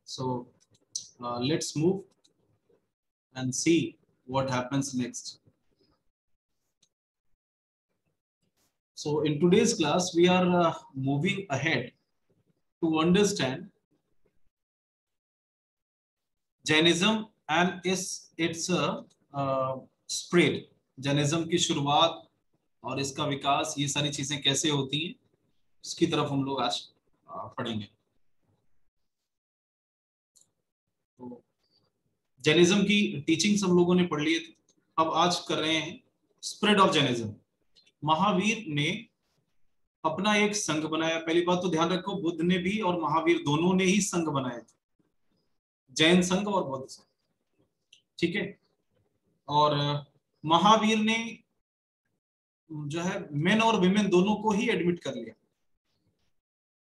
So let's move and see what happens next. So in today's class, we are moving ahead to understand Jainism and its spread. Jainism की शुरुआत और इसका विकास, ये सारी चीजें कैसे होती हैं, इसकी तरफ हम लोग आज पढ़ेंगे। तो जैनिज्म की टीचिंग्स हम लोगों ने पढ़ लिए थे, अब आज कर रहे हैं स्प्रेड ऑफ जैनिज्म। महावीर ने अपना एक संघ बनाया। पहली बात तो ध्यान रखो, बुद्ध ने भी और महावीर दोनों ने ही संघ बनाए थे, जैन संघ और बौद्ध संघ, ठीक है। और महावीर ने जो है मेन और विमेन दोनों को ही एडमिट कर लिया।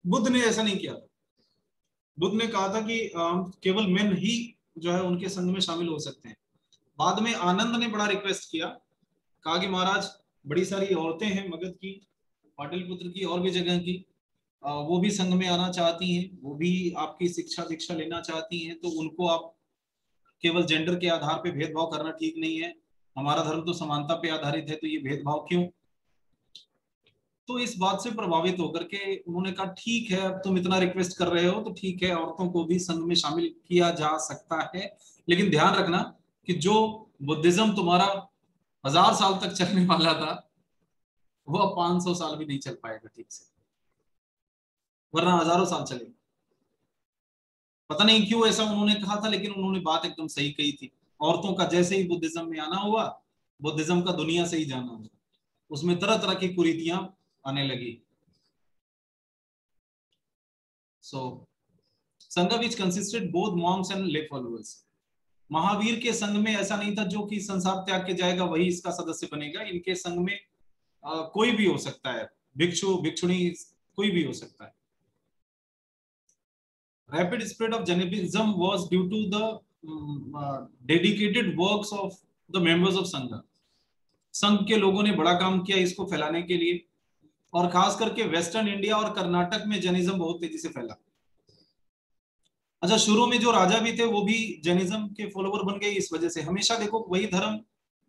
बुद्ध ने ऐसा नहीं किया था। बुद्ध ने कहा था कि केवल मेन ही जो है उनके संघ में शामिल हो सकते हैं। बाद में आनंद ने बड़ा रिक्वेस्ट किया, कहा कि महाराज बड़ी सारी औरतें हैं मगध की, पाटलिपुत्र की और भी जगह की, वो भी संघ में आना चाहती हैं, वो भी आपकी शिक्षा दीक्षा लेना चाहती हैं, तो उनको आप केवल जेंडर के आधार पे भेदभाव करना ठीक नहीं है। हमारा धर्म तो समानता पे आधारित है, तो ये भेदभाव क्यों। तो इस बात से प्रभावित होकर के उन्होंने कहा ठीक है, अब तुम इतना रिक्वेस्ट कर रहे हो तो ठीक है, औरतों को भी संघ में शामिल किया जा सकता है, लेकिन ध्यान रखना कि जो बुद्धिज्म तुम्हारा 1000 साल तक चलने वाला था, वो अब 500 साल भी नहीं चल पाएगा ठीक से, वरना हजारों साल चलेगा। पता नहीं क्यों ऐसा उन्होंने कहा था, लेकिन उन्होंने बात एकदम सही कही थी। औरतों का जैसे ही बुद्धिज्म में आना हुआ, बुद्धिज्म का दुनिया से ही जाना हुआ, उसमें तरह तरह की कुरीतियां आने लगी। सो संघ विच कंसिस्टेड बोथ मॉन्क्स एंड ले फॉलोअर्स। महावीर के संघ में ऐसा नहीं था जो कि संसार त्याग के जाएगा वही इसका सदस्य बनेगा। इनके संघ में कोई भी हो सकता है, भिक्षु भिक्षुणी कोई भी हो सकता है। Rapid spread of Jainism was due to the dedicated works of the members of Sangha. संघ के लोगों ने बड़ा काम किया इसको फैलाने के लिए, और खास करके वेस्टर्न इंडिया और कर्नाटक में जैनिज्म बहुत तेजी से फैला। अच्छा, शुरू में जो राजा भी थे वो भी जैनिज्म के फॉलोवर बन गए इस वजह से। हमेशा देखो, वही धर्म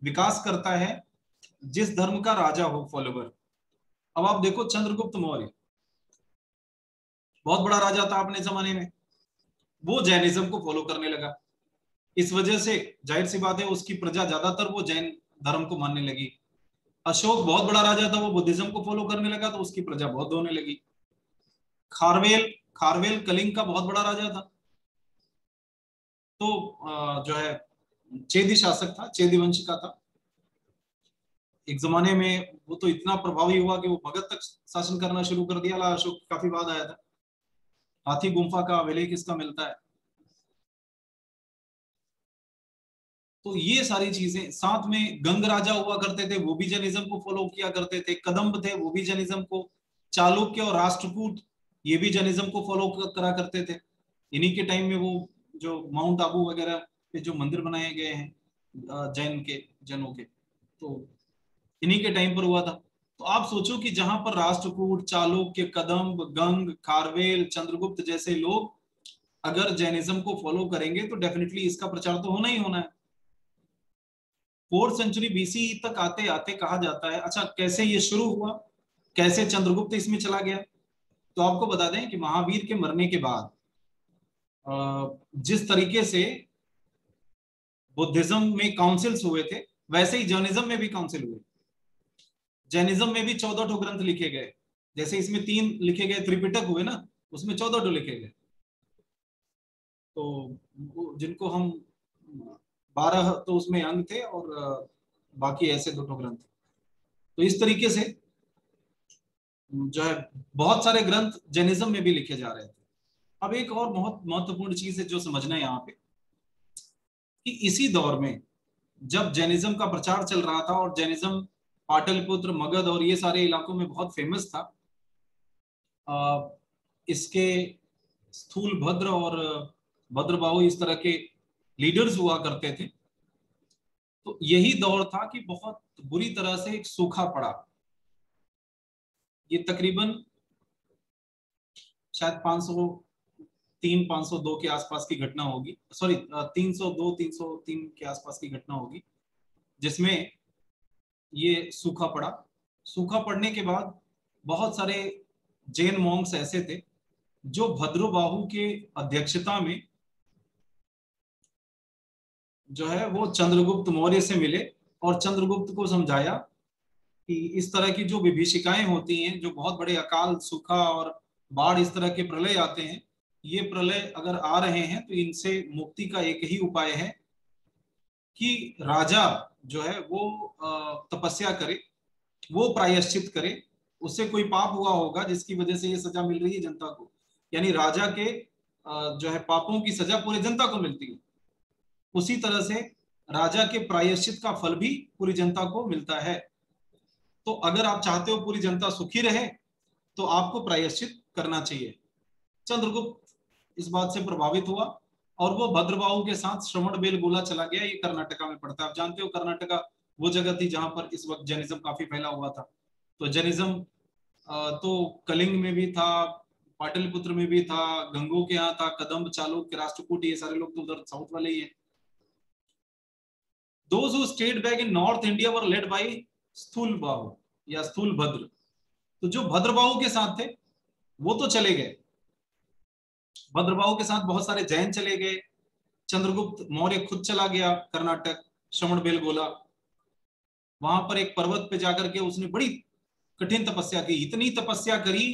विकास करता है जिस धर्म का राजा हो फॉलोवर। अब आप देखो चंद्रगुप्त मौर्य, बहुत बड़ा राजा था अपने जमाने में, वो जैनिज्म को फॉलो करने लगा। इस वजह से जाहिर सी बात है उसकी प्रजा ज्यादातर वो जैन धर्म को मानने लगी। अशोक बहुत बड़ा राजा था, वो बुद्धिज्म को फॉलो करने लगा, तो उसकी प्रजा बौद्ध होने लगी। खारवेल कलिंग का बहुत बड़ा राजा था, तो जो है चेदी शासक था, चेदी वंश का था। एक जमाने में वो तो इतना प्रभावी हुआ कि वो मगध तक शासन करना शुरू कर दिया। अशोक काफी बाद आया था। हाथी गुम्फा का अभिलेख इसका मिलता है। तो ये सारी चीजें, साथ में गंग राजा हुआ करते थे, वो भी जैनिज्म को फॉलो किया करते थे। कदम्ब थे, वो भी जैनिज्म को। चालुक्य और राष्ट्रकूट, ये भी जैनिज्म को फॉलो करा करते थे। इन्हीं के टाइम में वो जो माउंट आबू वगैरह पे जो मंदिर बनाए गए हैं जैनों के, तो इन्हीं के टाइम पर हुआ था। तो आप सोचो कि जहां पर राष्ट्रकूट, चालुक्य, कदम्ब, गंग, खारवेल, चंद्रगुप्त जैसे लोग अगर जैनिज्म को फॉलो करेंगे तो डेफिनेटली इसका प्रचार तो होना ही होना है। 4th सेंचुरी बीसी तक आते आते कहा जाता है, अच्छा कैसे ये शुरू हुआ, कैसे चंद्रगुप्त इसमें चला गया। तो आपको बता दें कि महावीर के मरने के बाद जिस तरीके से बुद्धिज्म में काउंसिल्स हुए थे, वैसे ही जैनिज्म में भी काउंसिल हुए। जैनिज्म में भी 14 ग्रंथ लिखे गए, जैसे इसमें 3 लिखे गए त्रिपिटक हुए ना, उसमें 14 लिखे गए। तो जिनको हम 12 तो उसमें अंग थे और बाकी ऐसे 2 ग्रंथ। तो इस तरीके से जो है बहुत सारे ग्रंथ जैनिज्म में भी लिखे जा रहे थे। अब एक और बहुत महत्वपूर्ण चीज है जो समझना है यहाँ पे, कि इसी दौर में जब जैनिज्म का प्रचार चल रहा था और जैनिज्म पाटलिपुत्र, मगध और ये सारे इलाकों में बहुत फेमस था, इसके स्थूल भद्र और भद्रबाहु इस तरह के लीडर्स हुआ करते थे। तो यही दौर था कि बहुत बुरी तरह से एक सूखा पड़ा। ये तकरीबन शायद 500 502 के आसपास की घटना होगी, सॉरी 302 303 के आसपास की घटना होगी, जिसमें ये सूखा पड़ा। सूखा पड़ने के बाद बहुत सारे जैन मॉन्क्स ऐसे थे जो भद्रबाहु के अध्यक्षता में जो है वो चंद्रगुप्त मौर्य से मिले और चंद्रगुप्त को समझाया कि इस तरह की जो विभीषिकाएं होती हैं, जो बहुत बड़े अकाल, सूखा और बाढ़, इस तरह के प्रलय आते हैं, ये प्रलय अगर आ रहे हैं तो इनसे मुक्ति का एक ही उपाय है कि राजा जो है वो तपस्या करे, वो प्रायश्चित करे। उससे कोई पाप हुआ होगा जिसकी वजह से ये सजा मिल रही है जनता को, यानी राजा के जो है पापों की सजा पूरी जनता को मिलती है, उसी तरह से राजा के प्रायश्चित का फल भी पूरी जनता को मिलता है। तो अगर आप चाहते हो पूरी जनता सुखी रहे तो आपको प्रायश्चित करना चाहिए। चंद्रगुप्त इस बात से प्रभावित हुआ और वो भद्रबाहु के साथ श्रवणबेलगोला चला गया। ये कर्नाटका में पड़ता है, आप जानते हो कर्नाटका वो जगह थी जहां पर इस वक्त जैनिज्म काफी फैला हुआ था। तो जैनिज्म तो कलिंग में भी था, पाटलिपुत्र में भी था, गंगों के यहाँ था, कदम्ब, चालुक्य, राष्ट्रकूट, ये सारे लोग तो उधर साउथ वाले ही हैं। Those who stayed back in North India were led by स्थूलबाहु या स्थूलभद्र। तो जो भद्रबाहु के साथ थे वो तो चले गए, भद्रबाहु के साथ बहुत सारे जैन चले गए, चंद्रगुप्त मौर्य खुद चला गया कर्नाटक, श्रवणबेलगोला। वहां पर एक पर्वत पे जाकर के उसने बड़ी कठिन तपस्या की, इतनी तपस्या करी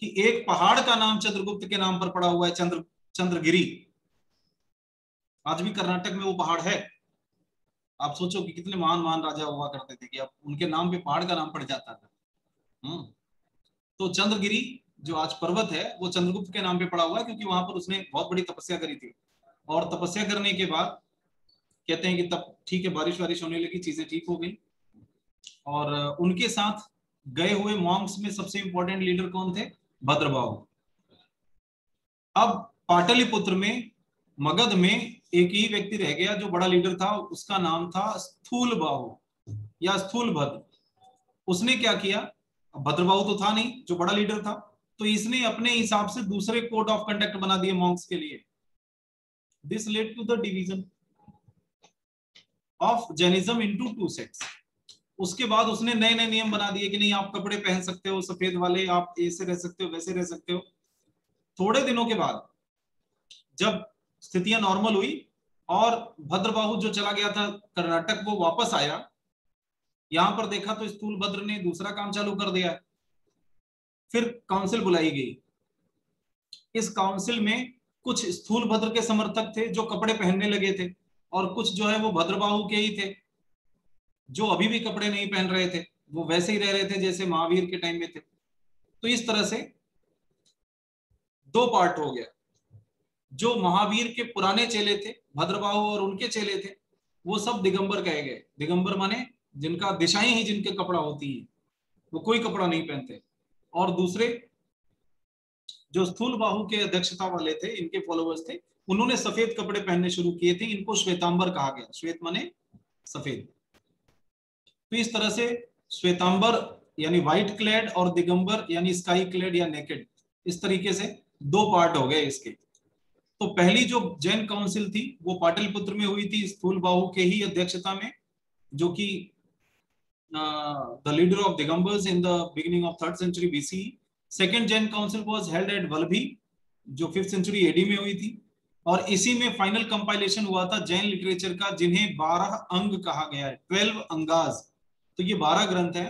कि एक पहाड़ का नाम चंद्रगुप्त के नाम पर पड़ा हुआ है, चंद्रगिरी। आज भी कर्नाटक में वो पहाड़ है। आप सोचो कि कितने महान महान राजा हुआ करते थे कि अब उनके नाम पे पहाड़ का नाम पड़ जाता था। तो चंद्रगिरी जो आज पर्वत है वो चंद्रगुप्त के नाम पे पड़ा हुआ है, क्योंकि वहां पर उसने बहुत बड़ी तपस्या करी थी। और तपस्या करने के बाद कहते हैं कि तब ठीक है, बारिश वारिश होने लगी, चीजें ठीक हो गई। और उनके साथ गए हुए मॉन्क्स में सबसे इंपॉर्टेंट लीडर कौन थे? भद्रबाहु। अब पाटलिपुत्र में, मगध में एक ही व्यक्ति रह गया जो बड़ा लीडर था, उसका नाम था स्थूलबाहु या स्थूलभद्र। उसने क्या किया, भद्रबाहु तो था नहीं जो बड़ा लीडर था, तो इसने अपने हिसाब से दूसरे कोड ऑफ कंडक्ट बना दिए मॉन्क्स के लिए। This led to the division of Jainism into two sects. उसके बाद उसने नए नए नियम बना दिए कि नहीं, आप कपड़े पहन सकते हो सफेद वाले, आप ऐसे रह सकते हो, वैसे रह सकते हो। थोड़े दिनों के बाद जब स्थितियां नॉर्मल हुई और भद्रबाहु जो चला गया था कर्नाटक वो वापस आया, यहां पर देखा तो स्थूलभद्र ने दूसरा काम चालू कर दिया। फिर काउंसिल बुलाई गई। इस काउंसिल में कुछ स्थूलभद्र के समर्थक थे जो कपड़े पहनने लगे थे, और कुछ जो है वो भद्रबाहु के ही थे जो अभी भी कपड़े नहीं पहन रहे थे, वो वैसे ही रह रहे थे जैसे महावीर के टाइम में थे। तो इस तरह से दो पार्ट हो गया। जो महावीर के पुराने चेले थे भद्रबाहु और उनके चेले थे, वो सब दिगंबर कहे गए। दिगंबर माने जिनका दिशाएं ही जिनके कपड़ा होती है, वो कोई कपड़ा नहीं पहनते। और दूसरे जो स्थूलबाहु के अध्यक्षता वाले थे, इनके फॉलोअर्स थे, उन्होंने सफेद कपड़े पहनने शुरू किए थे। इनको श्वेतांबर कहा गया। श्वेत माने सफेद। तो इस तरह से श्वेतांबर यानी व्हाइट क्लेड और दिगंबर यानी स्काई क्लेड या नेकेड, इस तरीके से दो पार्ट हो गए इसके। तो पहली जो जैन काउंसिल थी वो पाटलिपुत्र में हुई थी स्थूलबाहु के ही अध्यक्षता में, जो कि the leader of Digambars in the beginning of 3rd century BC। Second Jain council was held at Vallabhi, जो 5th century AD में हुई थी। और इसी में फाइनल कंपाइलेशन हुआ था जैन लिटरेचर का, जिन्हें 12 अंग कहा गया है, 12 अंगाज। तो ये 12 ग्रंथ है,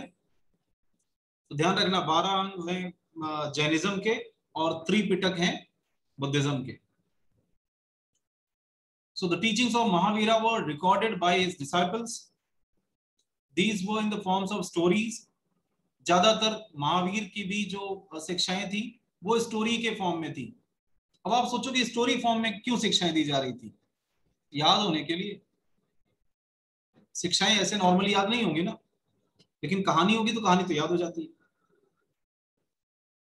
तो ध्यान रखना 12 अंग हैं जैनिज्म के और त्रिपिटक हैं बुद्धिज्म के। So the teachings of Mahavira were recorded by his disciples. These were in the forms of stories. ज्यादातर महावीर की भी जो शिक्षाएं थी वो स्टोरी के फॉर्म में थी। अब आप सोचो कि स्टोरी फॉर्म में क्यों शिक्षाएं दी जा रही थी? याद होने के लिए। शिक्षाएं ऐसे नॉर्मली याद नहीं होंगी ना, लेकिन कहानी होगी तो कहानी तो याद हो जाती है,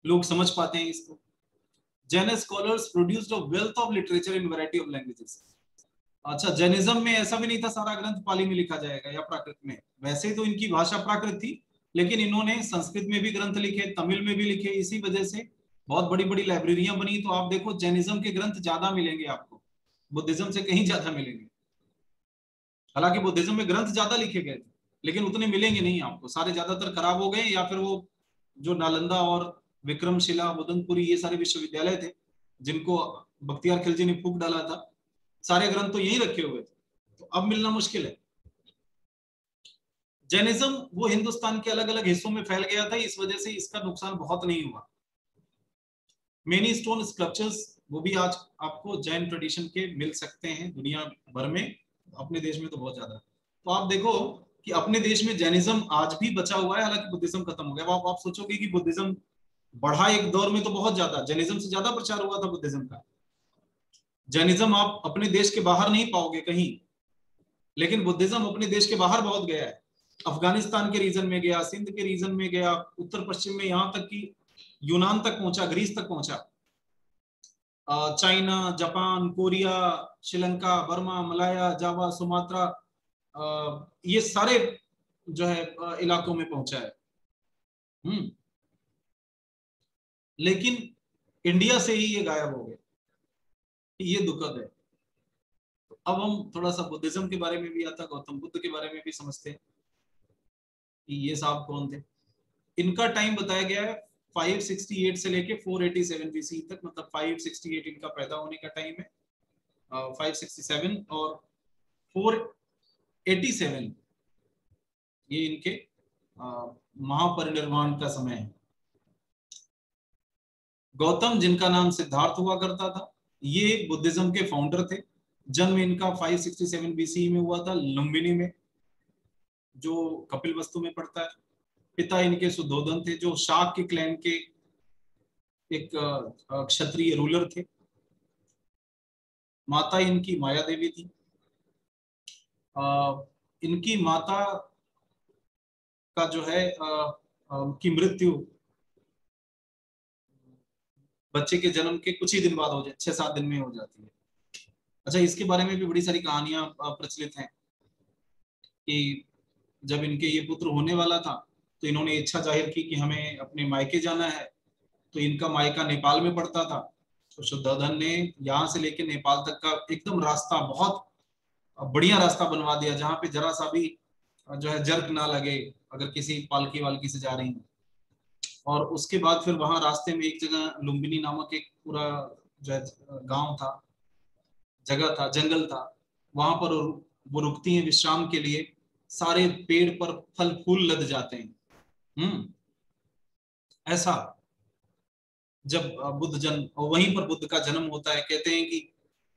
लोग समझ पाते हैं इसको। Jain scholars produced a wealth of literature in variety of languages. अच्छा, जैनिज्म में ऐसा भी नहीं था सारा ग्रंथ पाली में लिखा जाएगा या प्राकृत में। वैसे तो इनकी भाषा प्राकृत थी, लेकिन इन्होंने संस्कृत में भी ग्रंथ लिखे, तमिल में भी लिखे। इसी वजह से बहुत बड़ी बड़ी लाइब्रेरियां बनी, तो आप देखो जैनिज्म के ग्रंथ ज्यादा मिलेंगे आपको, बुद्धिज्म से कहीं ज्यादा मिलेंगे। हालांकि बुद्धिज्म में ग्रंथ ज्यादा लिखे गए थे, लेकिन उतने मिलेंगे नहीं आपको, सारे ज्यादातर खराब हो गए, या फिर वो जो नालंदा और विक्रमशिला बुदनपुरी ये सारे विश्वविद्यालय थे जिनको बख्तियार खिलजी ने फूंक डाला था, सारे ग्रंथ तो यहीं रखे हुए थे, तो अब मिलना मुश्किल है। जैनिज्म वो हिंदुस्तान के अलग अलग हिस्सों में फैल गया था, इस वजह से इसका नुकसान बहुत नहीं हुआ। मेनी स्टोन स्कल्पचर्स वो भी आज आपको जैन ट्रेडिशन के मिल सकते हैं दुनिया भर में, अपने देश में तो बहुत ज्यादा। तो आप देखो कि अपने देश में जैनिज्म आज भी बचा हुआ है, हालांकि बुद्धिज्म खत्म हो गया। आप सोचोगे कि बुद्धिज्म बढ़ा एक दौर में तो बहुत ज्यादा, जैनिज्म से ज्यादा प्रचार हुआ था बुद्धिज्म का। जैनिज्म आप अपने देश के बाहर नहीं पाओगे कहीं, लेकिन बुद्धिज्म अपने देश के बाहर बहुत गया है। अफगानिस्तान के रीजन में गया, सिंध के रीजन में गया, उत्तर पश्चिम में, यहाँ तक कि यूनान तक पहुंचा, ग्रीस तक पहुंचा, China, Japan, Korea, Sri Lanka, Burma, Malaya, Java, Sumatra, ये सारे जो है इलाकों में पहुंचा है। लेकिन इंडिया से ही ये गायब हो गए, ये दुखद है। तो अब हम थोड़ा सा बुद्धिज्म के बारे में भी, आता गौतम बुद्ध के बारे में भी समझते हैं कि ये साहब कौन थे। इनका टाइम बताया गया है 568 से लेके 487 बीसी तक, मतलब 568 इनका पैदा होने का टाइम है, 567 और 487 ये इनके महापरिनिर्वाण का समय है। गौतम, जिनका नाम सिद्धार्थ हुआ करता था, ये बुद्धिज्म के फाउंडर थे। जन्म इनका 567 बीसी में हुआ था, लुम्बिनी में, जो कपिल वस्तु में पड़ता है। पिता इनके सुद्धोधन थे, जो शाक के क्लैन के एक क्षत्रिय रूलर थे। माता इनकी माया देवी थी। इनकी माता का जो है की मृत्यु बच्चे के जन्म के कुछ ही दिन बाद हो जाए, 6-7 दिन में हो जाती है। अच्छा, इसके बारे में भी बड़ी सारी कहानियां प्रचलित हैं कि जब इनके ये पुत्र होने वाला था, तो इन्होंने इच्छा जाहिर की कि हमें अपने मायके जाना है। तो इनका मायका नेपाल में पड़ता था, तो शुद्धोधन ने यहाँ से लेके नेपाल तक का एकदम रास्ता, बहुत बढ़िया रास्ता बनवा दिया, जहाँ पे जरा सा भी जो है जर्क ना लगे अगर किसी पालकी वालकी से जा रही है। और उसके बाद फिर वहां रास्ते में एक जगह लुम्बिनी नामक एक पूरा जो है गांव था, जगह था, जंगल था, वहां पर वो रुकती हैं विश्राम के लिए। सारे पेड़ पर फल फूल लद जाते हैं। ऐसा जब बुद्ध जन्म, वहीं पर बुद्ध का जन्म होता है, कहते हैं कि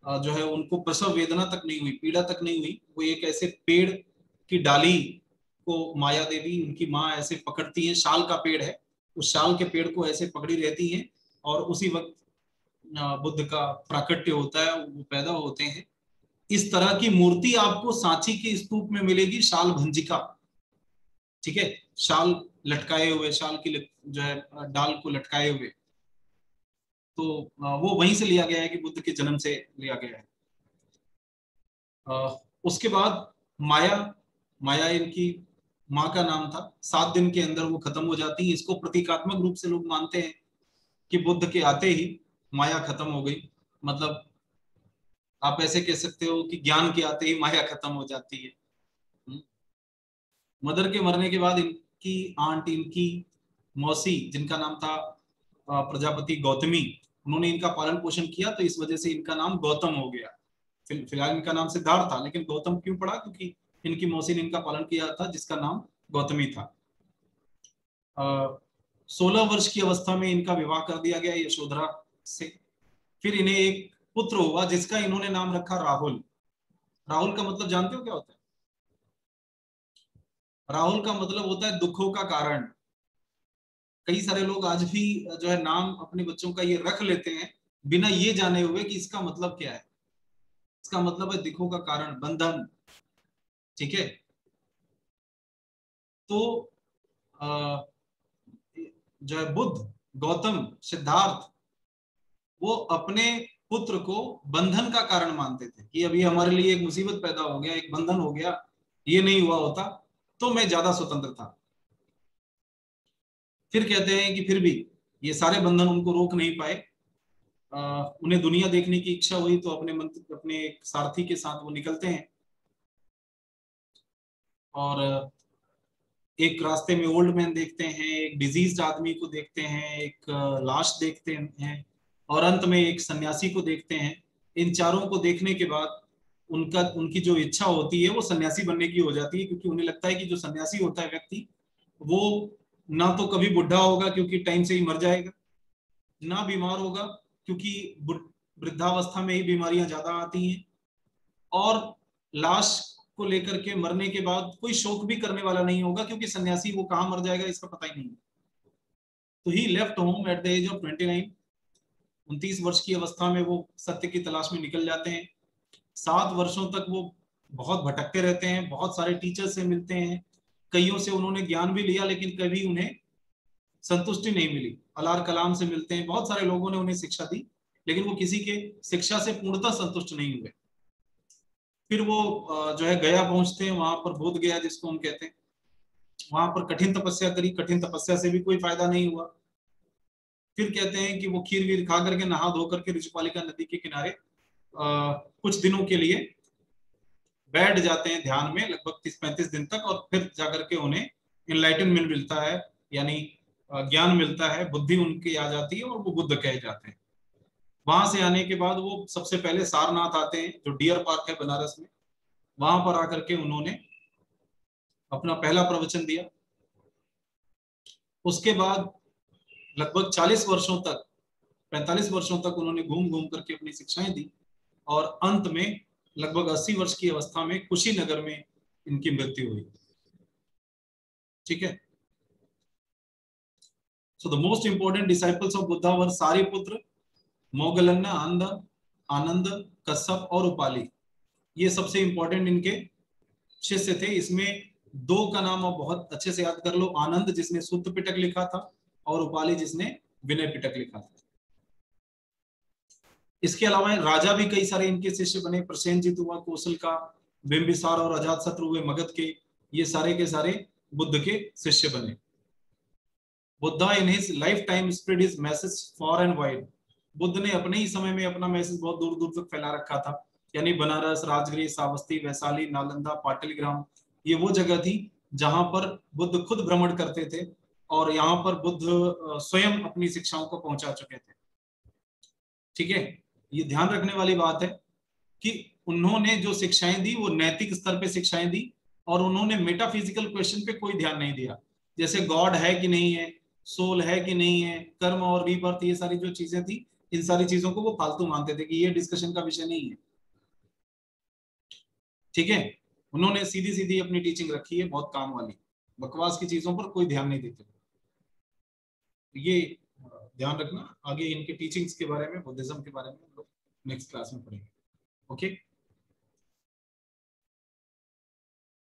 जो है उनको प्रसव वेदना तक नहीं हुई, पीड़ा तक नहीं हुई। वो एक ऐसे पेड़ की डाली को माया देवी उनकी माँ ऐसे पकड़ती है, शाल का पेड़ है, उस शाल के पेड़ को ऐसे पकड़ी रहती है, और उसी वक्त बुद्ध का प्राकट्य होता है, वो पैदा होते हैं। इस तरह की मूर्ति आपको सांची के स्तूप में मिलेगी, शाल भंजिका, ठीक है, शाल लटकाए हुए, शाल की जो है डाल को लटकाए हुए। तो वो वहीं से लिया गया है कि बुद्ध के जन्म से लिया गया है। उसके बाद माया, माया इनकी माँ का नाम था। 7 दिन के अंदर वो खत्म हो जाती है। इसको प्रतीकात्मक रूप से लोग मानते हैं कि बुद्ध के आते ही माया खत्म हो गई। मतलब आप ऐसे कह सकते हो कि ज्ञान के आते ही माया खत्म हो जाती है। मदर के मरने के बाद इनकी आंट, इनकी मौसी, जिनका नाम था प्रजापति गौतमी, उन्होंने इनका पालन पोषण किया, तो इस वजह से इनका नाम गौतम हो गया। फिलहाल इनका नाम सिद्धार्थ था, लेकिन गौतम क्यों पड़ा? क्योंकि इनकी मौसी ने इनका पालन किया था, जिसका नाम गौतमी था। 16 वर्ष की अवस्था में इनका विवाह कर दिया गया यशोधरा से। फिर इन्हें एक पुत्र हुआ जिसका इन्होंने नाम रखा राहुल। राहुल का मतलब जानते हो क्या होता है? राहुल का मतलब होता है दुखों का कारण। कई सारे लोग आज भी जो है नाम अपने बच्चों का ये रख लेते हैं बिना ये जाने हुए कि इसका मतलब क्या है। इसका मतलब है दुखों का कारण, बंधन, ठीक है। तो जो है बुद्ध, गौतम, सिद्धार्थ, वो अपने पुत्र को बंधन का कारण मानते थे कि अभी हमारे लिए एक मुसीबत पैदा हो गया, एक बंधन हो गया, ये नहीं हुआ होता तो मैं ज्यादा स्वतंत्र था। फिर कहते हैं कि फिर भी ये सारे बंधन उनको रोक नहीं पाए। उन्हें दुनिया देखने की इच्छा हुई तो अपने एक सारथी के साथ वो निकलते हैं और एक रास्ते में ओल्ड मैन देखते हैं, एक डिजीज्ड आदमी को देखते हैं, एक लाश देखते हैं और अंत में एक सन्यासी को देखते हैं। इन चारों को देखने के बाद उनकी जो इच्छा होती है वो सन्यासी बनने की हो जाती है, क्योंकि उन्हें लगता है कि जो सन्यासी होता है व्यक्ति, वो ना तो कभी बुढ़ा होगा क्योंकि टाइम से ही मर जाएगा, ना बीमार होगा क्योंकि वृद्धावस्था में ही बीमारियां ज्यादा आती हैं, और लाश को लेकर के मरने के बाद कोई शोक भी करने वाला नहीं होगा क्योंकि सन्यासी वो कहाँ मर जाएगा इसका पता ही नहीं। तो ही left home at the age of 29। 29 वर्ष की अवस्था में वो सत्य की तलाश में निकल जाते हैं। 7 वर्षों तक वो बहुत भटकते रहते हैं, बहुत सारे टीचर से मिलते हैं, कईयों से उन्होंने ज्ञान भी लिया लेकिन कभी उन्हें संतुष्टि नहीं मिली। अलार कलाम से मिलते हैं, बहुत सारे लोगों ने उन्हें शिक्षा दी लेकिन वो किसी के शिक्षा से पूर्णतः संतुष्ट नहीं हुए। फिर वो जो है गया पहुंचते हैं, वहां पर बोध गया जिसको हम कहते हैं, वहां पर कठिन तपस्या करी, कठिन तपस्या से भी कोई फायदा नहीं हुआ। फिर कहते हैं कि वो खीर वीर खा करके नहा धो करके ऋषिपालिका नदी के किनारे कुछ दिनों के लिए बैठ जाते हैं ध्यान में, लगभग 30-35 दिन तक, और फिर जाकर के उन्हें इनलाइटनमेंट मिलता है, यानी ज्ञान मिलता है, बुद्धि उनकी आ जाती है और वो बुद्ध कहे जाते हैं। वहां से आने के बाद वो सबसे पहले सारनाथ आते हैं जो डियर पार्क है बनारस में। वहां पर आकर के उन्होंने अपना पहला प्रवचन दिया। उसके बाद लगभग 40 वर्षों तक, 45 वर्षों तक उन्होंने घूम घूम करके अपनी शिक्षाएं दी और अंत में लगभग 80 वर्ष की अवस्था में कुशीनगर में इनकी मृत्यु हुई। ठीक है। So the most important disciples of Buddha were Sariputra, Moggallana, Ananda, Kashyapa और उपाली। ये सबसे इंपॉर्टेंट इनके शिष्य थे। इसमें दो का नाम आप बहुत अच्छे से याद कर लो, आनंद जिसने सूत्र पिटक लिखा था और उपाली जिसने विनय पिटक लिखा था। इसके अलावा राजा भी कई सारे इनके शिष्य बने, प्रसेनजीत हुआ कौशल का, बिंबिसार और अजातशत्रु हुए मगध के, ये सारे के सारे बुद्ध के शिष्य बने। Buddha in his life time spread his message for and wide. Buddha ने अपने ही समय में अपना मैसेज बहुत दूर दूर तक फैला रखा था, यानी बनारस, राजगृह, सावस्ती, वैशाली, नालंदा, पाटलिग्राम, ये वो जगह थी जहां पर बुद्ध खुद भ्रमण करते थे और यहाँ पर बुद्ध स्वयं अपनी शिक्षाओं को पहुंचा चुके थे। ठीक है। ये ध्यान रखने वाली बात है कि उन्होंने जो शिक्षाएं दी वो नैतिक स्तर पे शिक्षाएं दी और उन्होंने मेटाफिजिकल क्वेश्चन पे कोई ध्यान नहीं दिया, जैसे गॉड है कि नहीं है, सोल है कि नहीं है, कर्म और रीबर्थ, ये सारी जो चीजें थी, इन सारी चीजों को वो फालतू मानते थे कि ये डिस्कशन का विषय नहीं है। ठीक है। उन्होंने सीधी सीधी अपनी टीचिंग रखी है, बहुत काम वाली, बकवास की चीजों पर कोई ध्यान नहीं देते। ये ध्यान रखना। आगे इनके टीचिंग्स के बारे में, बुद्धिज्म के बारे में हम लोग नेक्स्ट क्लास में पढ़ेंगे। ओके।